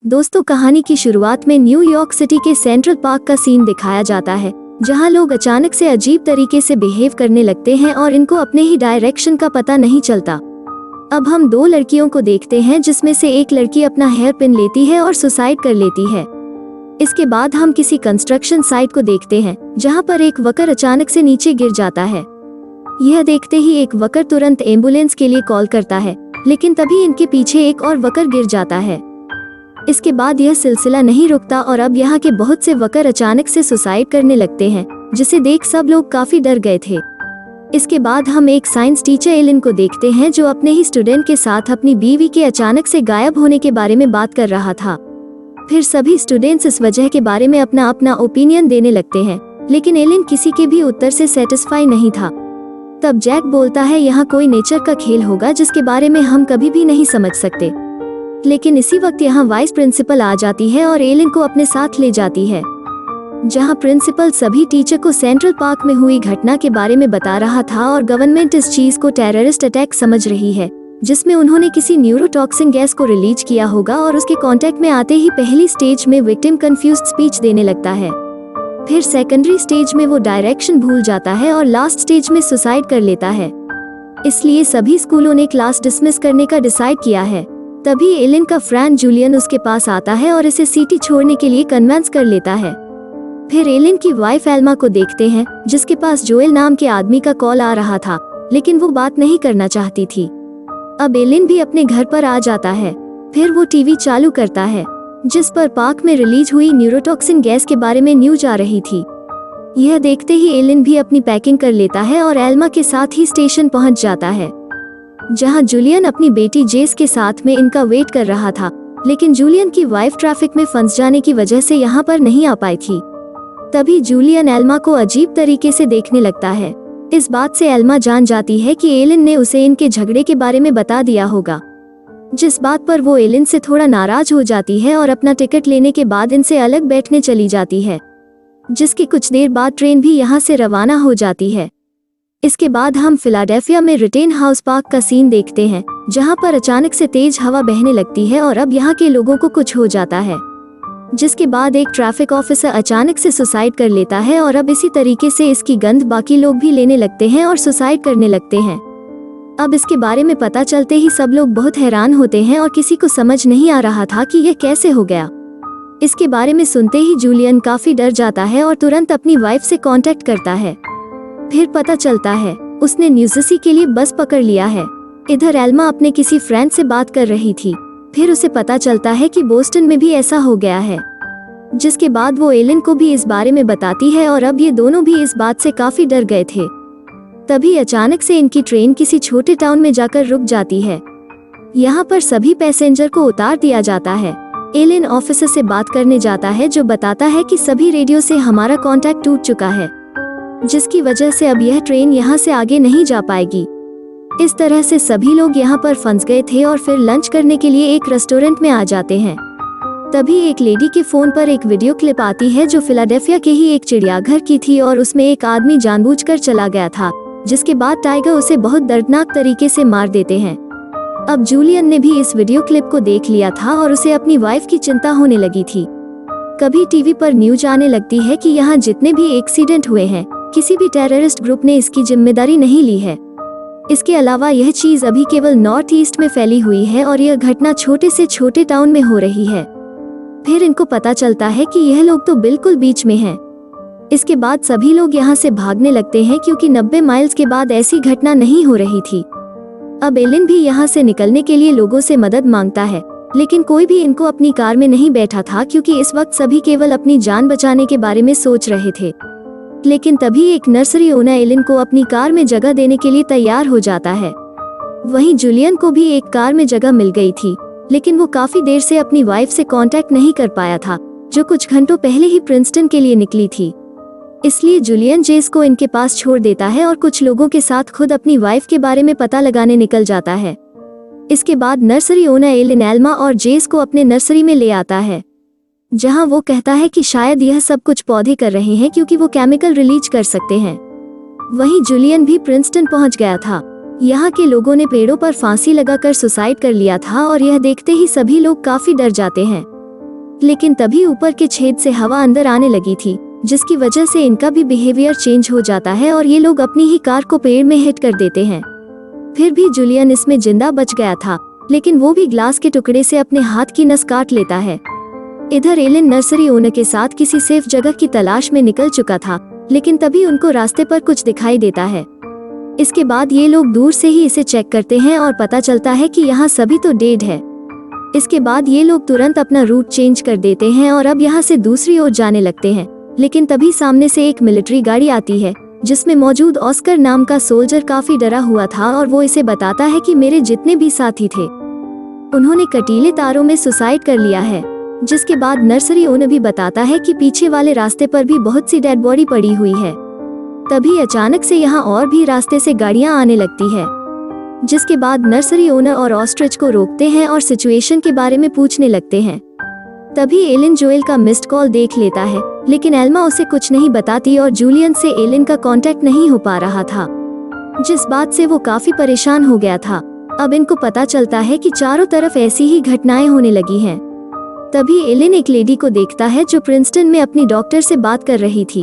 दोस्तों, कहानी की शुरुआत में न्यूयॉर्क सिटी के सेंट्रल पार्क का सीन दिखाया जाता है, जहां लोग अचानक से अजीब तरीके से बिहेव करने लगते हैं और इनको अपने ही डायरेक्शन का पता नहीं चलता। अब हम दो लड़कियों को देखते हैं, जिसमें से एक लड़की अपना हेयर पिन लेती है और सुसाइड कर लेती है। इसके बाद हम किसी कंस्ट्रक्शन साइट को देखते हैं, जहां पर एक वर्कर अचानक से नीचे गिर जाता है। यह देखते ही एक वर्कर तुरंत एम्बुलेंस के लिए कॉल करता है, लेकिन तभी इनके पीछे एक और वर्कर गिर जाता है। इसके बाद यह सिलसिला नहीं रुकता और अब यहाँ के बहुत से वर्कर अचानक से सुसाइड करने लगते हैं, जिसे देख सब लोग काफी डर गए थे। इसके बाद हम एक साइंस टीचर एलिन को देखते हैं, जो अपने ही स्टूडेंट के साथ अपनी बीवी के अचानक से गायब होने के बारे में बात कर रहा था। फिर सभी स्टूडेंट्स इस वजह के बारे में अपना अपना ओपिनियन देने लगते हैं, लेकिन एलिन किसी के भी उत्तर से सेटिस्फाई नहीं था। तब जैक बोलता है, यहाँ कोई नेचर का खेल होगा जिसके बारे में हम कभी भी नहीं समझ सकते। लेकिन इसी वक्त यहाँ वाइस प्रिंसिपल आ जाती है और एलिन को अपने साथ ले जाती है, जहाँ प्रिंसिपल सभी टीचर को सेंट्रल पार्क में हुई घटना के बारे में बता रहा था और गवर्नमेंट इस चीज को टेररिस्ट अटैक समझ रही है, जिसमें उन्होंने किसी न्यूरोटॉक्सिन गैस को रिलीज किया होगा। और उसके कांटेक्ट में आते ही पहली स्टेज में विक्टिम कंफ्यूज्ड स्पीच देने लगता है, फिर सेकेंडरी स्टेज में वो डायरेक्शन भूल जाता है और लास्ट स्टेज में सुसाइड कर लेता है। इसलिए सभी स्कूलों ने क्लास डिसमिस करने का डिसाइड किया है। तभी एलिन का फ्रेंड जूलियन उसके पास आता है और इसे सिटी छोड़ने के लिए कन्विंस कर लेता है। फिर एलिन की वाइफ एल्मा को देखते हैं, जिसके पास जोएल नाम के आदमी का कॉल आ रहा था, लेकिन वो बात नहीं करना चाहती थी। अब एलिन भी अपने घर पर आ जाता है। फिर वो टीवी चालू करता है, जिस पर पार्क में रिलीज हुई न्यूरोटॉक्सिन गैस के बारे में न्यूज आ रही थी। यह देखते ही एलिन भी अपनी पैकिंग कर लेता है और एल्मा के साथ ही स्टेशन पहुंच जाता है, जहां जूलियन अपनी बेटी जेस के साथ में इनका वेट कर रहा था। लेकिन जूलियन की वाइफ ट्रैफिक में फंस जाने की वजह से यहाँ पर नहीं आ पाई थी। तभी जूलियन एल्मा को अजीब तरीके से देखने लगता है। इस बात से एल्मा जान जाती है कि एलिन ने उसे इनके झगड़े के बारे में बता दिया होगा, जिस बात पर वो एलिन से थोड़ा नाराज हो जाती है और अपना टिकट लेने के बाद इनसे अलग बैठने चली जाती है, जिसके कुछ देर बाद ट्रेन भी यहाँ से रवाना हो जाती है। इसके बाद हम फिलाडेल्फिया में रिटेन हाउस पार्क का सीन देखते हैं, जहां पर अचानक से तेज हवा बहने लगती है और अब यहाँ के लोगों को कुछ हो जाता है, जिसके बाद एक ट्रैफिक ऑफिसर अचानक से सुसाइड कर लेता है और अब इसी तरीके से इसकी गंध बाकी लोग भी लेने लगते हैं और सुसाइड करने लगते हैं। अब इसके बारे में पता चलते ही सब लोग बहुत हैरान होते हैं और किसी को समझ नहीं आ रहा था कि यह कैसे हो गया। इसके बारे में सुनते ही जूलियन काफी डर जाता है और तुरंत अपनी वाइफ से कांटेक्ट करता है। फिर पता चलता है उसने न्यूजर्सी के लिए बस पकड़ लिया है। इधर एल्मा अपने किसी फ्रेंड से बात कर रही थी। फिर उसे पता चलता है कि बोस्टन में भी ऐसा हो गया है, जिसके बाद वो एलिन को भी इस बारे में बताती है और अब ये दोनों भी इस बात से काफी डर गए थे। तभी अचानक से इनकी ट्रेन किसी छोटे टाउन में जाकर रुक जाती है। यहाँ पर सभी पैसेंजर को उतार दिया जाता है। एलिन ऑफिसर से बात करने जाता है, जो बताता है कि सभी रेडियो से हमारा कांटेक्ट टूट चुका है, जिसकी वजह से अब यह ट्रेन यहाँ से आगे नहीं जा पाएगी। इस तरह से सभी लोग यहाँ पर फंस गए थे और फिर लंच करने के लिए एक रेस्टोरेंट में आ जाते हैं। तभी एक लेडी के फोन पर एक वीडियो क्लिप आती है, जो फिलाडेल्फिया के ही एक चिड़ियाघर की थी और उसमें एक आदमी जानबूझकर चला गया था, जिसके बाद टाइगर उसे बहुत दर्दनाक तरीके से मार देते हैं। अब जूलियन ने भी इस वीडियो क्लिप को देख लिया था और उसे अपनी वाइफ की चिंता होने लगी थी। कभी टीवी पर न्यूज आने लगती है कि यहाँ जितने भी एक्सीडेंट हुए हैं, किसी भी टेररिस्ट ग्रुप ने इसकी जिम्मेदारी नहीं ली है। इसके अलावा यह चीज अभी केवल नॉर्थ ईस्ट में फैली हुई है और यह घटना छोटे से छोटे टाउन में हो रही है। फिर इनको पता चलता है कि यह लोग तो बिल्कुल बीच में हैं। इसके बाद सभी लोग यहाँ से भागने लगते हैं, क्योंकि 90 माइल्स के बाद ऐसी घटना नहीं हो रही थी। अब एलिन भी यहाँ से निकलने के लिए लोगों से मदद मांगता है, लेकिन कोई भी इनको अपनी कार में नहीं बैठा था, क्योंकि इस वक्त सभी केवल अपनी जान बचाने के बारे में सोच रहे थे। लेकिन तभी एक नर्सरी ओनर एलिन को अपनी कार में जगह देने के लिए तैयार हो जाता है। वहीं जूलियन को भी एक कार में जगह मिल गई थी, लेकिन वो काफी देर से अपनी वाइफ से कांटेक्ट नहीं कर पाया था, जो कुछ घंटों पहले ही प्रिंसटन के लिए निकली थी। इसलिए जूलियन जेस को इनके पास छोड़ देता है और कुछ लोगों के साथ खुद अपनी वाइफ के बारे में पता लगाने निकल जाता है। इसके बाद नर्सरी ओनर एलिन एल्मा और जेस को अपने नर्सरी में ले आता है, जहां वो कहता है कि शायद यह सब कुछ पौधे कर रहे हैं, क्योंकि वो केमिकल रिलीज कर सकते हैं। वहीं जूलियन भी प्रिंसटन पहुंच गया था। यहाँ के लोगों ने पेड़ों पर फांसी लगाकर सुसाइड कर लिया था और यह देखते ही सभी लोग काफी डर जाते हैं। लेकिन तभी ऊपर के छेद से हवा अंदर आने लगी थी, जिसकी वजह से इनका भी बिहेवियर चेंज हो जाता है और ये लोग अपनी ही कार को पेड़ में हिट कर देते हैं। फिर भी जूलियन इसमें जिंदा बच गया था, लेकिन वो भी ग्लास के टुकड़े से अपने हाथ की नस काट लेता है। इधर एलन नर्सरी ओनर के साथ किसी सेफ जगह की तलाश में निकल चुका था, लेकिन तभी उनको रास्ते पर कुछ दिखाई देता है। इसके बाद ये लोग दूर से ही इसे चेक करते हैं और पता चलता है कि यहाँ सभी तो डेड है। इसके बाद ये लोग तुरंत अपना रूट चेंज कर देते हैं और अब यहाँ से दूसरी ओर जाने लगते हैं। लेकिन तभी सामने से एक मिलिट्री गाड़ी आती है, जिसमें मौजूद ऑस्कर नाम का सोल्जर काफी डरा हुआ था और वो इसे बताता है कि मेरे जितने भी साथी थे उन्होंने कटीले तारों में सुसाइड कर लिया है। जिसके बाद नर्सरी ओनर भी बताता है कि पीछे वाले रास्ते पर भी बहुत सी डेड बॉडी पड़ी हुई है। तभी अचानक से यहाँ और भी रास्ते से गाड़ियाँ आने लगती है, जिसके बाद नर्सरी ओनर और ऑस्ट्रिच को रोकते हैं और सिचुएशन के बारे में पूछने लगते हैं। तभी एलन जोएल का मिस्ड कॉल देख लेता है, लेकिन एल्मा उसे कुछ नहीं बताती और जूलियन से एलन का कांटेक्ट नहीं हो पा रहा था, जिस बात से वो काफी परेशान हो गया था। अब इनको पता चलता है कि चारों तरफ ऐसी ही घटनाएं होने लगी हैं। तभी एलन एक लेडी को देखता है जो प्रिंसटन में अपनी डॉक्टर से बात कर रही थी।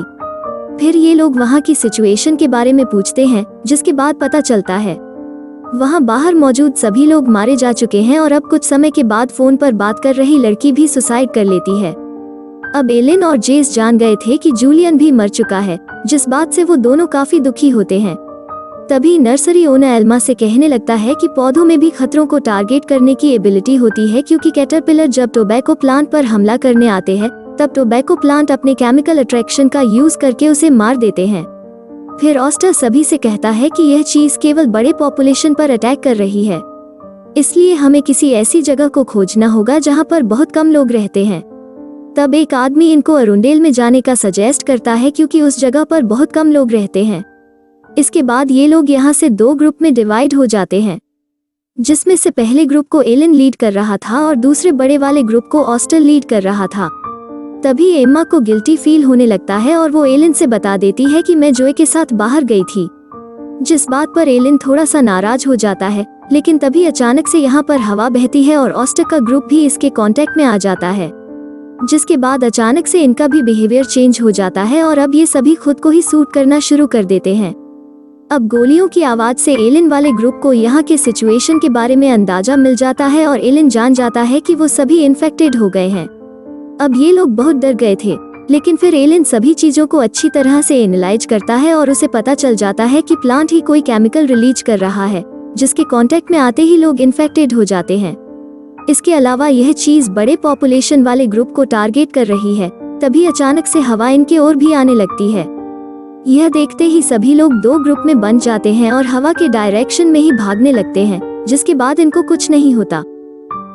फिर ये लोग वहाँ की सिचुएशन के बारे में पूछते हैं, जिसके बाद पता चलता है वहाँ बाहर मौजूद सभी लोग मारे जा चुके हैं और अब कुछ समय के बाद फोन पर बात कर रही लड़की भी सुसाइड कर लेती है। अब एलन और जेस जान गए थे कि जूलियन भी मर चुका है, जिस बात से वो दोनों काफी दुखी होते हैं। तभी नर्सरी ओनर एल्मा से कहने लगता है कि पौधों में भी खतरों को टारगेट करने की एबिलिटी होती है, क्योंकि कैटरपिलर जब टोबैको प्लांट पर हमला करने आते हैं तब टोबैको प्लांट अपने केमिकल अट्रैक्शन का यूज करके उसे मार देते हैं। फिर ऑस्टर सभी से कहता है कि यह चीज केवल बड़े पॉपुलेशन पर अटैक कर रही है, इसलिए हमें किसी ऐसी जगह को खोजना होगा जहां पर बहुत कम लोग रहते हैं। तब एक आदमी इनको अरुंडेल में जाने का सजेस्ट करता है, क्योंकि उस जगह पर बहुत कम लोग रहते हैं। इसके बाद ये लोग यहाँ से 2 ग्रुप में डिवाइड हो जाते हैं, जिसमें से पहले ग्रुप को एलन लीड कर रहा था और दूसरे बड़े वाले ग्रुप को ऑस्टर लीड कर रहा था। तभी एम्मा को गिल्टी फील होने लगता है और वो एलन से बता देती है कि मैं जोए के साथ बाहर गई थी, जिस बात पर एलन थोड़ा सा नाराज हो जाता है। लेकिन तभी अचानक से यहाँ पर हवा बहती है और ऑस्टर का ग्रुप भी इसके कांटेक्ट में आ जाता है, जिसके बाद अचानक से इनका भी बिहेवियर चेंज हो जाता है और अब ये सभी खुद को ही सूट करना शुरू कर देते हैं। अब गोलियों की आवाज से एलन वाले ग्रुप को यहाँ के सिचुएशन के बारे में अंदाजा मिल जाता है और एलन जान जाता है कि वो सभी इन्फेक्टेड हो गए हैं। अब ये लोग बहुत डर गए थे, लेकिन फिर एलन सभी चीजों को अच्छी तरह से एनालाइज करता है और उसे पता चल जाता है कि प्लांट ही कोई केमिकल रिलीज कर रहा है, जिसके कांटेक्ट में आते ही लोग इन्फेक्टेड हो जाते हैं। इसके अलावा यह चीज बड़े पॉपुलेशन वाले ग्रुप को टारगेट कर रही है। तभी अचानक से हवा इनके ओर भी आने लगती है। यह देखते ही सभी लोग 2 ग्रुप में बन जाते हैं और हवा के डायरेक्शन में ही भागने लगते हैं, जिसके बाद इनको कुछ नहीं होता।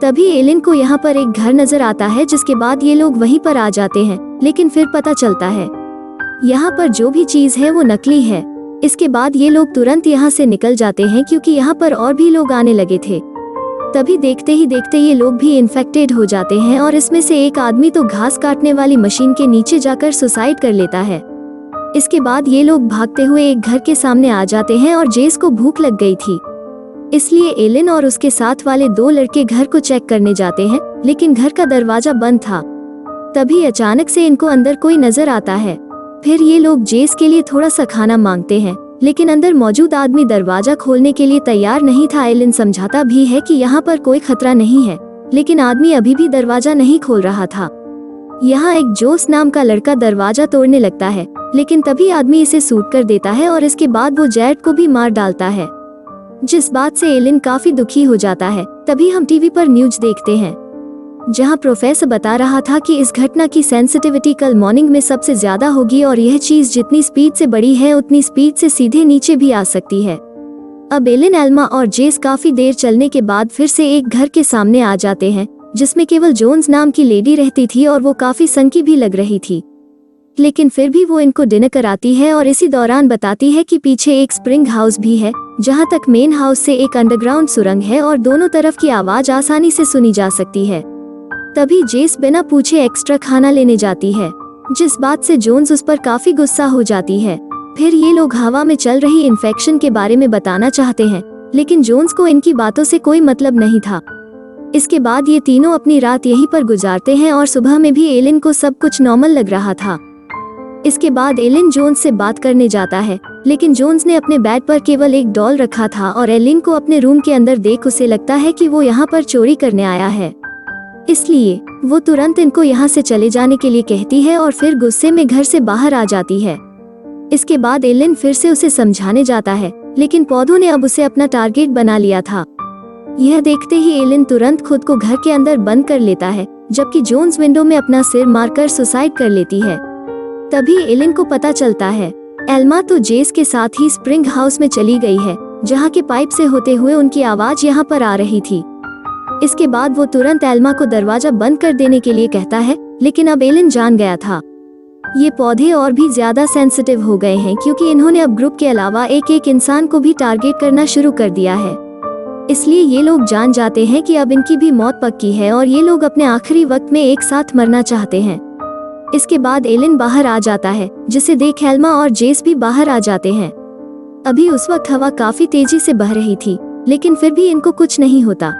तभी एलन को यहाँ पर एक घर नजर आता है, जिसके बाद ये लोग वहीं पर आ जाते हैं, लेकिन फिर पता चलता है यहाँ पर जो भी चीज है वो नकली है। इसके बाद ये लोग तुरंत यहाँ से निकल जाते हैं, क्योंकि यहाँ पर और भी लोग आने लगे थे। तभी देखते ही देखते ये लोग भी इन्फेक्टेड हो जाते हैं और इसमें से एक आदमी तो घास काटने वाली मशीन के नीचे जाकर सुसाइड कर लेता है। इसके बाद ये लोग भागते हुए एक घर के सामने आ जाते हैं और जेस को भूख लग गई थी, इसलिए एलन और उसके साथ वाले 2 लड़के घर को चेक करने जाते हैं, लेकिन घर का दरवाजा बंद था। तभी अचानक से इनको अंदर कोई नजर आता है। फिर ये लोग जेस के लिए थोड़ा सा खाना मांगते हैं, लेकिन अंदर मौजूद आदमी दरवाजा खोलने के लिए तैयार नहीं था। एलन समझाता भी है कि यहाँ पर कोई खतरा नहीं है, लेकिन आदमी अभी भी दरवाजा नहीं खोल रहा था। यहाँ एक जोस नाम का लड़का दरवाजा तोड़ने लगता है, लेकिन तभी आदमी इसे सूट कर देता है और इसके बाद वो जैड को भी मार डालता है, जिस बात से एलन काफी दुखी हो जाता है। तभी हम टीवी पर न्यूज देखते हैं, जहां प्रोफेसर बता रहा था कि इस घटना की सेंसिटिविटी कल मॉर्निंग में सबसे ज्यादा होगी और यह चीज जितनी स्पीड से बड़ी है उतनी स्पीड से सीधे नीचे भी आ सकती है। अब एलन, एल्मा और जेस काफी देर चलने के बाद फिर से एक घर के सामने आ जाते हैं, जिसमें केवल जोन्स नाम की लेडी रहती थी और वो काफी सनकी भी लग रही थी। लेकिन फिर भी वो इनको डिनर कराती है और इसी दौरान बताती है कि पीछे एक स्प्रिंग हाउस भी है, जहां तक मेन हाउस से एक अंडरग्राउंड सुरंग है और दोनों तरफ की आवाज आसानी से सुनी जा सकती है। तभी जेस बिना पूछे एक्स्ट्रा खाना लेने जाती है, जिस बात से जोन्स उस पर काफी गुस्सा हो जाती है। फिर ये लोग हवा में चल रही इन्फेक्शन के बारे में बताना चाहते हैं, लेकिन जोन्स को इनकी बातों से कोई मतलब नहीं था। इसके बाद ये तीनों अपनी रात यहीं पर गुजारते हैं और सुबह में भी एलिन को सब कुछ नॉर्मल लग रहा था। इसके बाद एलिन जोन्स से बात करने जाता है, लेकिन जोन्स ने अपने बेड पर केवल एक डॉल रखा था और एलिन को अपने रूम के अंदर देख उसे लगता है कि वो यहाँ पर चोरी करने आया है। इसलिए वो तुरंत इनको यहाँ से चले जाने के लिए कहती है और फिर गुस्से में घर से बाहर आ जाती है। इसके बाद एलिन फिर से उसे समझाने जाता है, लेकिन पौधों ने अब उसे अपना टारगेट बना लिया था। यह देखते ही एलिन तुरंत खुद को घर के अंदर बंद कर लेता है, जबकि जोन्स विंडो में अपना सिर मारकर सुसाइड कर लेती है। तभी एलिन को पता चलता है एल्मा तो जेस के साथ ही स्प्रिंग हाउस में चली गई है, जहाँ के पाइप से होते हुए उनकी आवाज यहाँ पर आ रही थी। इसके बाद वो तुरंत एल्मा को दरवाजा बंद कर देने के लिए कहता है, लेकिन अब एलिन जान गया था ये पौधे और भी ज्यादा सेंसिटिव हो गए हैं, क्योंकि इन्होंने अब ग्रुप के अलावा एक एक इंसान को भी टारगेट करना शुरू कर दिया है। इसलिए ये लोग जान जाते हैं कि अब इनकी भी मौत पक्की है और ये लोग अपने आखिरी वक्त में एक साथ मरना चाहते हैं। इसके बाद एलिन बाहर आ जाता है, जिसे देख एल्मा और जेस भी बाहर आ जाते हैं। अभी उस वक्त हवा काफी तेजी से बह रही थी, लेकिन फिर भी इनको कुछ नहीं होता।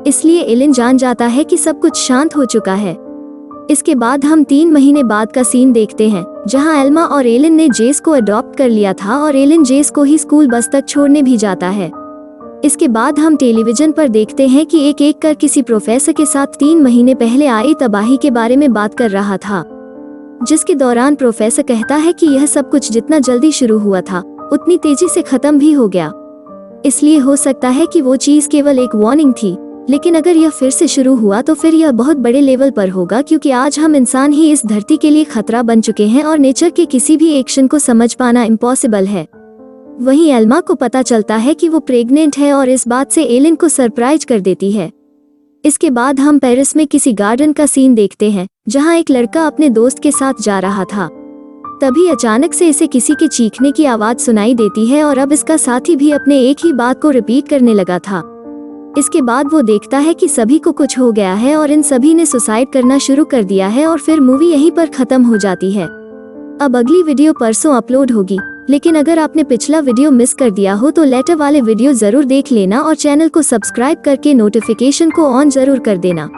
इसलिए एलिन जान जाता है कि सब कुछ शांत हो चुका है। इसके बाद हम 3 महीने बाद का सीन देखते हैं, जहां एल्मा और एलिन ने जेस को अडॉप्ट कर लिया था और एलिन जेस को ही स्कूल बस तक छोड़ने भी जाता है। इसके बाद हम टेलीविजन पर देखते हैं कि एक एक कर किसी प्रोफेसर के साथ 3 महीने पहले आई तबाही के बारे में बात कर रहा था, जिसके दौरान प्रोफेसर कहता है कि यह सब कुछ जितना जल्दी शुरू हुआ था उतनी तेजी से खत्म भी हो गया। इसलिए हो सकता है कि वो चीज केवल एक वार्निंग थी, लेकिन अगर यह फिर से शुरू हुआ तो फिर यह बहुत बड़े लेवल पर होगा, क्योंकि आज हम इंसान ही इस धरती के लिए खतरा बन चुके हैं और नेचर के किसी भी एक्शन को समझ पाना इम्पॉसिबल है। वहीं एल्मा को पता चलता है कि वो प्रेग्नेंट है और इस बात से एलिन को सरप्राइज कर देती है। इसके बाद हम पेरिस में किसी गार्डन का सीन देखते हैं, जहां एक लड़का अपने दोस्त के साथ जा रहा था। तभी अचानक से इसे किसी के चीखने की आवाज सुनाई देती है और अब इसका साथी भी अपने एक ही बात को रिपीट करने लगा था। इसके बाद वो देखता है कि सभी को कुछ हो गया है और इन सभी ने सुसाइड करना शुरू कर दिया है और फिर मूवी यहीं पर खत्म हो जाती है। अब अगली वीडियो परसों अपलोड होगी, लेकिन अगर आपने पिछला वीडियो मिस कर दिया हो तो लेटर वाले वीडियो जरूर देख लेना और चैनल को सब्सक्राइब करके नोटिफिकेशन को ऑन जरूर कर देना।